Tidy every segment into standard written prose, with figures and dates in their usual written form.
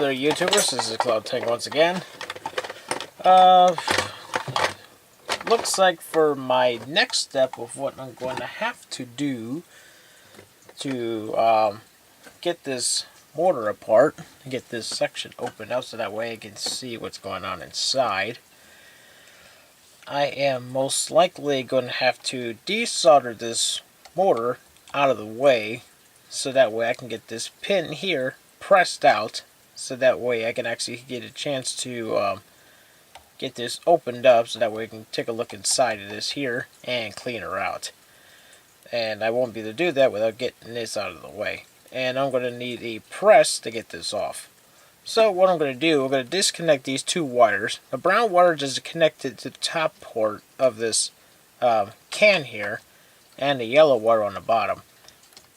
there, YouTubers. This is Cloud Tank once again. Looks like for my next step of what I'm going to have to do to get this mortar apart, get this section opened up so that way I can see what's going on inside. I am most likely going to have to desolder this mortar out of the way so that way I can get this pin here pressed out, so that way I can actually get a chance to get this opened up so that way I can take a look inside of this here and clean her out. And I won't be able to do that without getting this out of the way. And I'm going to need a press to get this off. So what I'm going to do, I'm going to disconnect these two wires. The brown wire is connected to the top port of this can here, and the yellow wire on the bottom.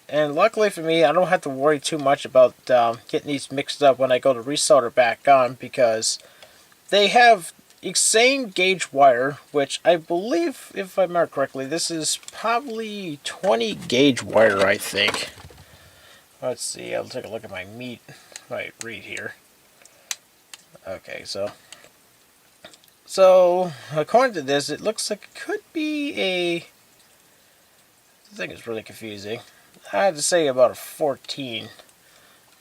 And luckily for me, I don't have to worry too much about getting these mixed up when I go to resolder back on, because they have the same gauge wire, which I believe, if I remember correctly, this is probably 20 gauge wire, I think. Let's see, I'll take a look at my read here. Okay, so according to this, it looks like it could be the thing is really confusing. I had to say about a 14.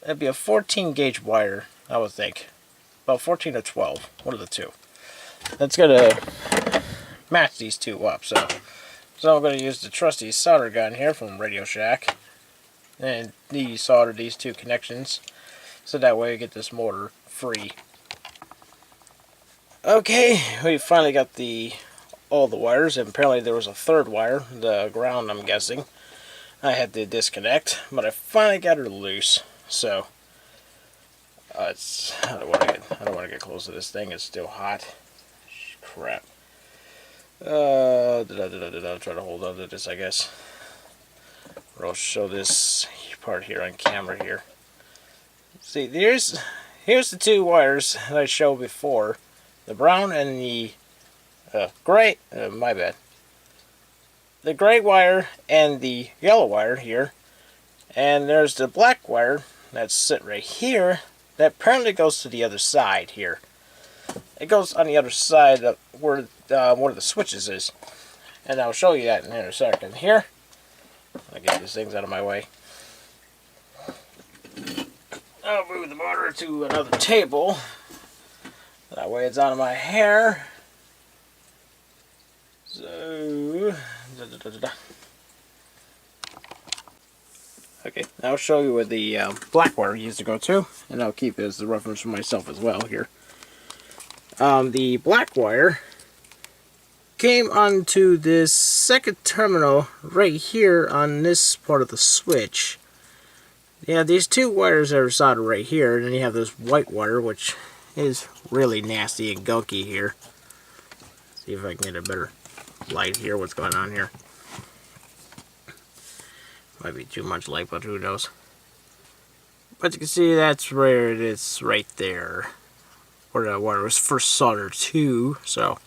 That'd be a 14 gauge wire, I would think. About 14 or 12, one of the two. That's gonna match these two up. So I'm gonna use the trusty solder gun here from Radio Shack and desolder these two connections, so that way I get this mortar free. Okay, we finally got all the wires, and apparently there was a third wire, the ground, I'm guessing. I had to disconnect, but I finally got her loose. So I don't want to get close to this thing. It's still hot. Crap. I'll try to hold on to this, I guess. Or I'll show this part here on camera here. See, here's the two wires that I showed before. The brown and the gray, my bad. The gray wire and the yellow wire here. And there's the black wire that's sit right here that apparently goes to the other side here. It goes on the other side of where one of the switches is. And I'll show you that in a second. Here, I'll get these things out of my way. I'll move the motor to another table. That way it's out of my hair. So, okay, I'll show you where the black wire used to go to, and I'll keep it as the reference for myself as well here. The black wire came onto this second terminal right here on this part of the switch. You have these two wires that are soldered right here, and then you have this white wire, which is really nasty and gunky here. See if I can get a better light here, what's going on here. Might be too much light, but who knows. But you can see that's where it is right there, where the wire was first soldered to. So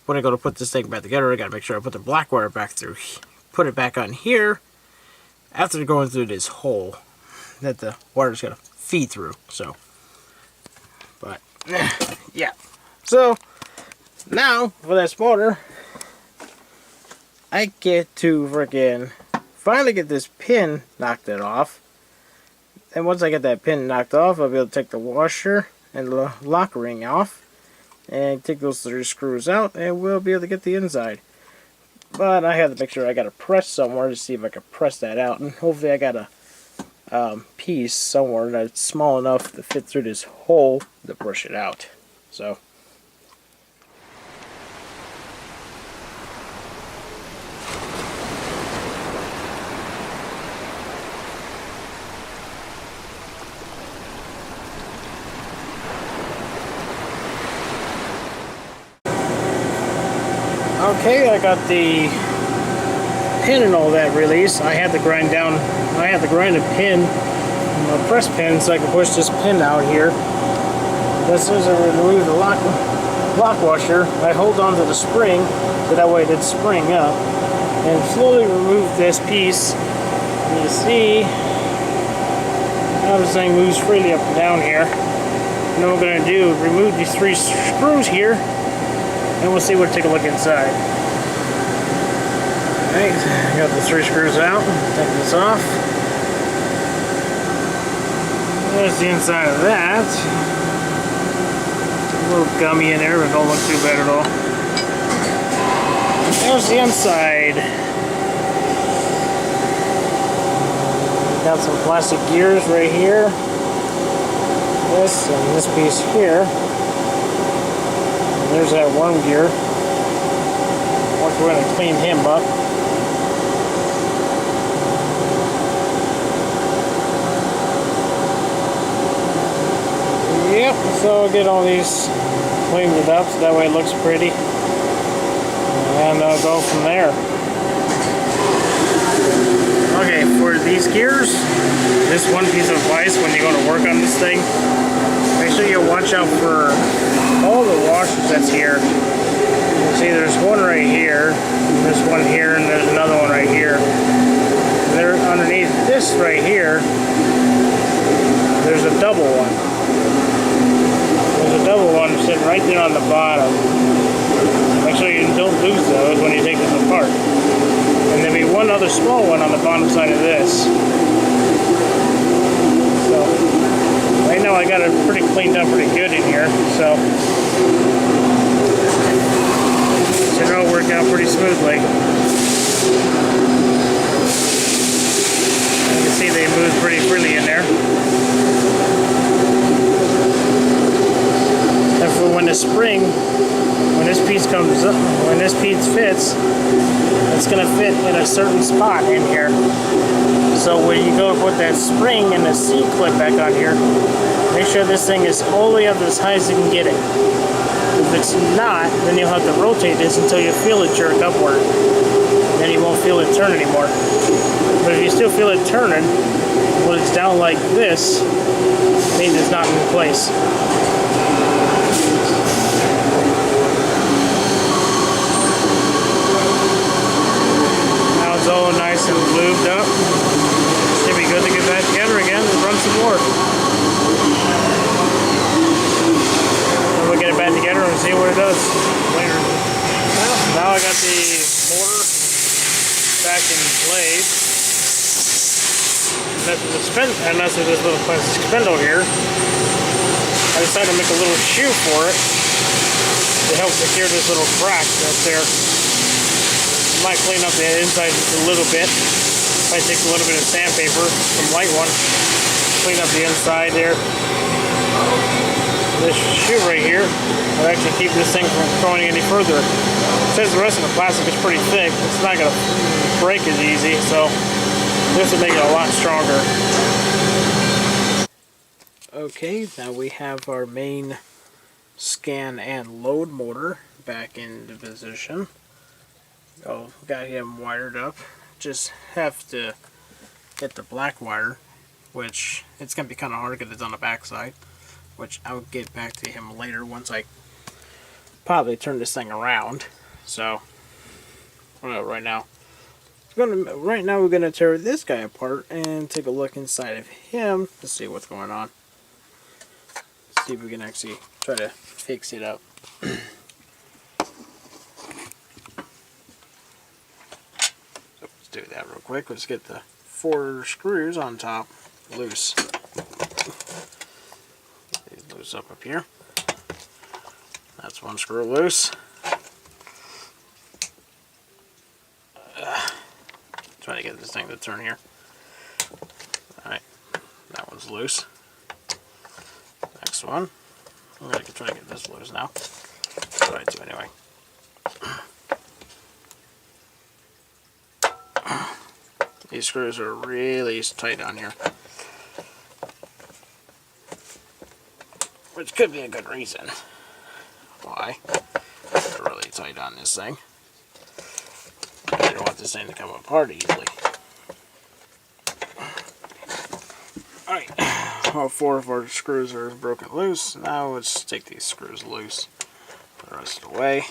when I go to put this thing back together, I gotta make sure I put the black wire back through, put it back on here after going through this hole that the wire's gonna feed through. So, but yeah. So now for this motor, I get to finally get this pin knocked off. And once I get that pin knocked off, I'll be able to take the washer and the lock ring off and take those three screws out, and we'll be able to get the inside. But I have to make sure I got a press somewhere to see if I can press that out, and hopefully I got a piece somewhere that's small enough to fit through this hole to push it out. So okay, I got the pin and all that released. I had to grind a pin, a press pin, so I can push this pin out here. As soon as I remove the lock washer, I hold on to the spring, so that way it did spring up, and slowly remove this piece. And you see how this thing moves freely up and down here. And then what we're going to do is remove these 3 screws here, and we'll see what. Take a look inside. Alright, got the 3 screws out. Take this off. There's the inside of that. It's a little gummy in there, but don't look too bad at all. There's the inside. Got some plastic gears right here. This and this piece here. And there's that worm gear. We're going to clean him up. Yep, so I'll get all these cleaned up so that way it looks pretty. And I'll go from there. Okay, for these gears, this one piece of advice when you go to work on this thing, make sure you watch out for all the washers that's here. See, there's one right here, there's one here, and there's another one right here. There, underneath this right here, there's a double one. There's a double one sitting right there on the bottom. Make sure you don't lose those when you take this apart. And there'll be one other small one on the bottom side of this. So, right now I got it pretty cleaned up pretty good in here, so it all worked out pretty smoothly. You can see they move pretty freely in there. And for when the spring, when this piece comes up, when this piece fits, it's going to fit in a certain spot in here. So when you go to put that spring and the C-clip back on here, make sure this thing is all the way up as high as you can get it. If it's not, then you'll have to rotate this until you feel it jerk upward. Then you won't feel it turn anymore. But if you still feel it turning, when it's down like this, it means it's not in place. Now it's all nice and lubed up. Should be good to get that together again and run some more. We'll get it back together and see what it does later. Well, now I got the motor back in place. And that's with this little plastic spindle here. I decided to make a little shoe for it to help secure this little crack that's there. I might clean up the inside just a little bit. Might take a little bit of sandpaper, some light one, clean up the inside there. This shoe right here will actually keep this thing from going any further. Since the rest of the plastic is pretty thick, it's not going to break as easy, so this will make it a lot stronger. Okay, now we have our main scan and load motor back into position. Oh, got him wired up. Just have to get the black wire, which it's going to be kind of hard because it's on the back side, which I'll get back to him later once I probably turn this thing around. So, right now we're gonna tear this guy apart and take a look inside of him to see what's going on. See if we can actually try to fix it up. So let's do that real quick. Let's get the 4 screws on top loose. These loose up here. That's 1 screw loose. Trying to get this thing to turn here. Alright, that one's loose. Next one. I'm going to try to get this loose now. That's what I do anyway. These screws are really tight on here, which could be a good reason why they're really tight on this thing. I don't want this thing to come apart easily. Alright, all 4 of our screws are broken loose. Now let's take these screws loose, put the rest away.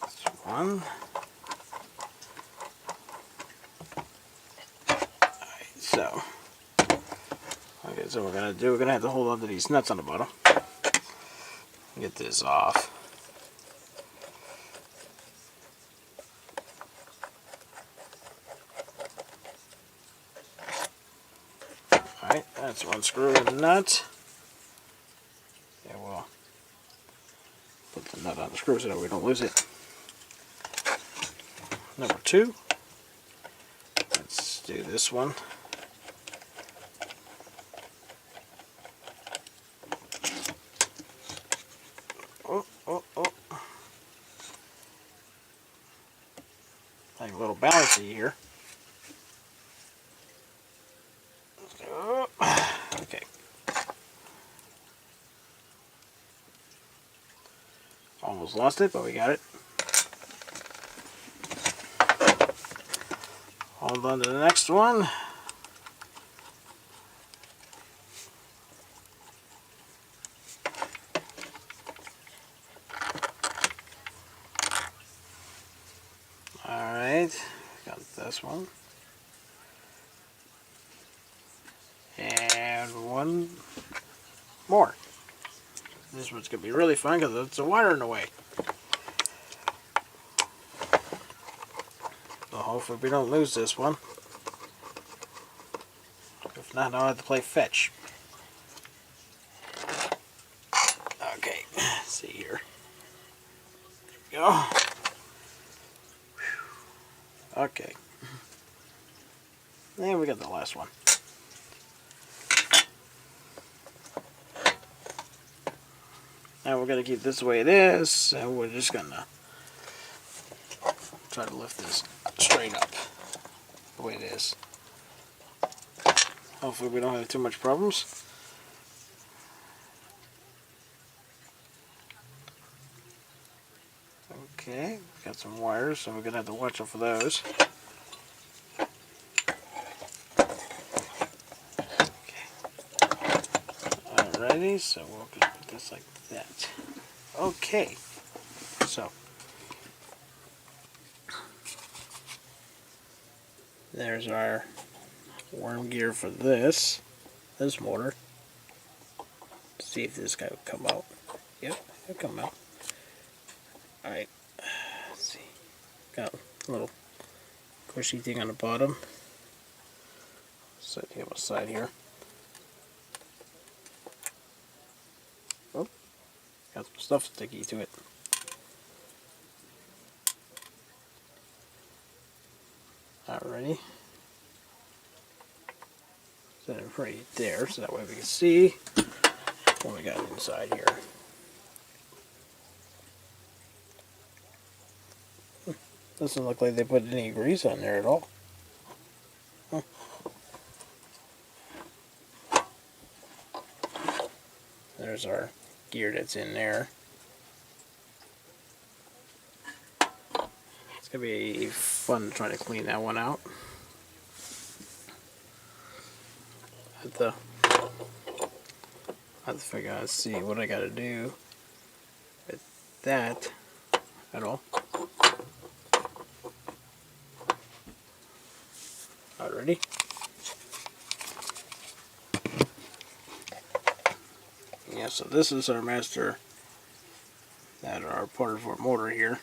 That's 1. So we're gonna have to hold on to these nuts on the bottom. Get this off. Alright, that's one screw and nut. Yeah, we'll put the nut on the screw so that we don't lose it. Number 2. Let's do this one. Oh. Like a little balancey here. Okay. Almost lost it, but we got it. Hold on to the next one. Alright, got this one. And one more. This one's going to be really fun because it's a wire in the way. So hopefully we don't lose this one. If not, I'll have to play fetch. Okay, let's see here. There we go. Okay. And we got the last one. Now we're going to keep this the way it is, and we're just going to try to lift this straight up the way it is. Hopefully we don't have too much problems. Okay, got some wires, so we're going to have to watch out for those. Alrighty, so we'll put this like that. Okay, so there's our worm gear for this motor. Let's see if this guy will come out. Yep, it'll come out. Alright, let's see. Got a little cushy thing on the bottom. Set him aside here. Oh, got some stuff sticky to it. Alrighty. Set it right there so that way we can see what we got inside here. Doesn't look like they put any grease on there at all. There's our gear that's in there. It's going to be fun to try to clean that one out. I have to figure out, see what I got to do with that at all. Already. Yeah, so this is our master, that are part of our motor here.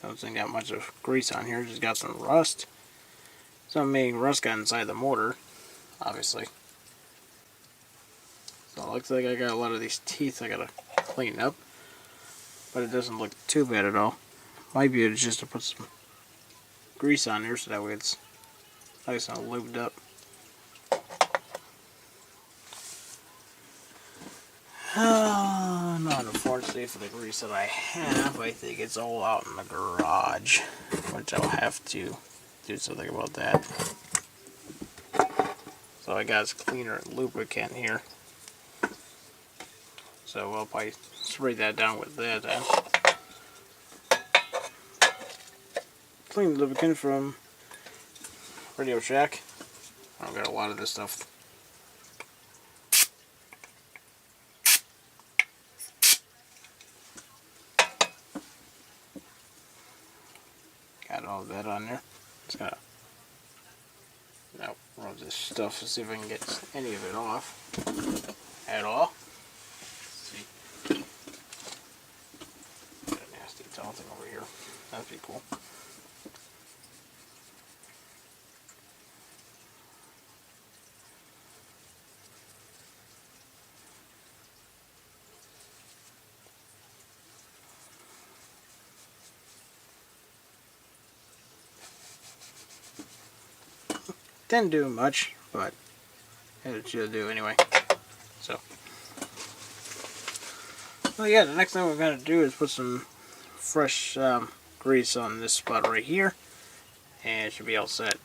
Doesn't got much of grease on here, just got some rust. Some main rust got inside the motor, obviously. So it looks like I got a lot of these teeth I gotta clean up, but it doesn't look too bad at all. Might be just to put some grease on there so that way it's nice and lubed up. Not unfortunately for the grease that I have, I think it's all out in the garage, which I'll have to do something about that. So I got cleaner and lubricant here. So I'll probably spray that down with that then. Clean lubricant from Radio Shack. I've got a lot of this stuff. Got all that on there. Just gotta Now rub this stuff to see if I can get any of it off at all. Let's see. Got a nasty towel thing over here. That'd be cool. Didn't do much, but it should do anyway. So, well, yeah, the next thing we're going to do is put some fresh grease on this spot right here, and it should be all set.